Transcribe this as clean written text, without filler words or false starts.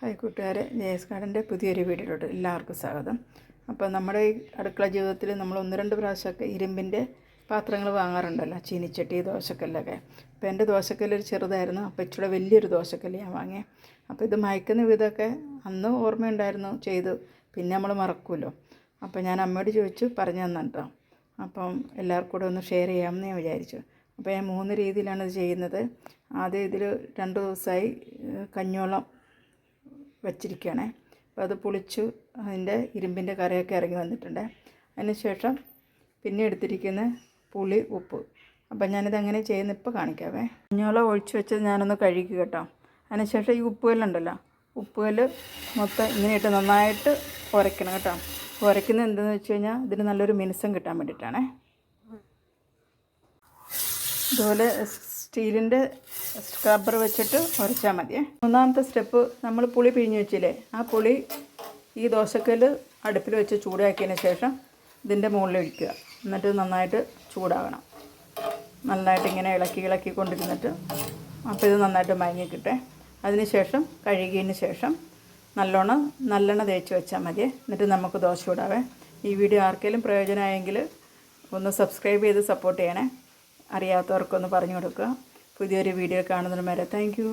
Hi കൂട്ടുകാരെ, ജയസ് ഗാർഡൻ്റെ പുതിയൊരു വീഡിയോയിലോട്ട് എല്ലാവർക്കും സ്വാഗതം. അപ്പോൾ നമ്മുടെ ഈ അടുക്കള ജീവിതത്തിൽ നമ്മൾ 1-2 പ്രാവശ്യമൊക്കെ ഇരുമ്പിൻ്റെ പാത്രങ്ങൾ വാങ്ങാറുണ്ടല്ലോ, ചീനിച്ചട്ടി, ദോശക്കല്ലൊക്കെ. അപ്പോൾ എൻ്റെ ദോശക്കല്ലൊരു ചെറുതായിരുന്നു, അപ്പോൾ ഇച്ചിരി വലിയൊരു ദോശക്കല്ല് ഞാൻ വാങ്ങി. അപ്പോൾ ഇത് മയക്കുന്ന വിധമൊക്കെ അന്ന് ഓർമ്മയുണ്ടായിരുന്നു, ചെയ്തു, പിന്നെ നമ്മൾ മറക്കുമല്ലോ. അപ്പോൾ ഞാൻ അമ്മയോട് ചോദിച്ചു, പറഞ്ഞു തന്നു കേട്ടോ. അപ്പം എല്ലാവർക്കും കൂടെ ഒന്ന് ഷെയർ ചെയ്യാമെന്ന് ഞാൻ വിചാരിച്ചു. അപ്പോൾ ഞാൻ 3 രീതിയിലാണ് ഇത് ചെയ്യുന്നത്. ആദ്യം ഇതിൽ 2 ദിവസമായി കഞ്ഞോളം വച്ചിരിക്കുകയാണേ. അപ്പോൾ അത് പുളിച്ചു, അതിൻ്റെ ഇരുമ്പിൻ്റെ കറയൊക്കെ ഇറങ്ങി വന്നിട്ടുണ്ട്. അതിന് ശേഷം പിന്നെ എടുത്തിരിക്കുന്ന പുളി, ഉപ്പ്. അപ്പം ഞാനിതെങ്ങനെ ചെയ്യുന്ന ഇപ്പോൾ കാണിക്കാവേ. കഞ്ഞോളം ഒഴിച്ച് വെച്ചത് ഞാനൊന്ന് കഴുകി കേട്ടോ. അതിന് ശേഷം ഈ ഉപ്പുകല്ലുണ്ടല്ലോ, ഉപ്പുകല്ല് മൊത്തം ഇങ്ങനെയിട്ട് നന്നായിട്ട് ഉരയ്ക്കണം കേട്ടോ. ഉരയ്ക്കുന്നത് എന്തെന്ന് വെച്ച് കഴിഞ്ഞാൽ ഇതിന് നല്ലൊരു മിനുസം കിട്ടാൻ വേണ്ടിയിട്ടാണേ. ഇതുപോലെ സ്റ്റീലിൻ്റെ സ്ക്രബ്ബർ വെച്ചിട്ട് ഉരച്ചാൽ മതിയേ. 3ാമത്തെ സ്റ്റെപ്പ്, നമ്മൾ പുളി പിഴിഞ്ഞ് വെച്ചില്ലേ, ആ പുളി ഈ ദോശക്കല്ല് അടുപ്പിൽ വെച്ച് ചൂടാക്കിയതിന് ശേഷം ഇതിൻ്റെ മുകളിൽ ഒഴിക്കുക. എന്നിട്ട് നന്നായിട്ട് ചൂടാകണം. നന്നായിട്ട് ഇങ്ങനെ ഇളക്കി കൊണ്ടിരുന്നിട്ട് അപ്പോൾ ഇത് നന്നായിട്ട് മയങ്ങി കിട്ടേ. അതിന് ശേഷം കഴുകിയതിന് ശേഷം നല്ലെണ്ണ തേച്ച് വെച്ചാൽ മതിയേ. എന്നിട്ട് നമുക്ക് ദോശ ചൂടാവേ. ഈ വീഡിയോ ആർക്കെങ്കിലും പ്രയോജനമായെങ്കിൽ ഒന്ന് സബ്സ്ക്രൈബ് ചെയ്ത് സപ്പോർട്ട് ചെയ്യണേ. അറിയാത്തവർക്കൊന്ന് പറഞ്ഞു കൊടുക്കുക. പുതിയൊരു വീഡിയോ കാണുന്നതിന് വരെ താങ്ക് യു.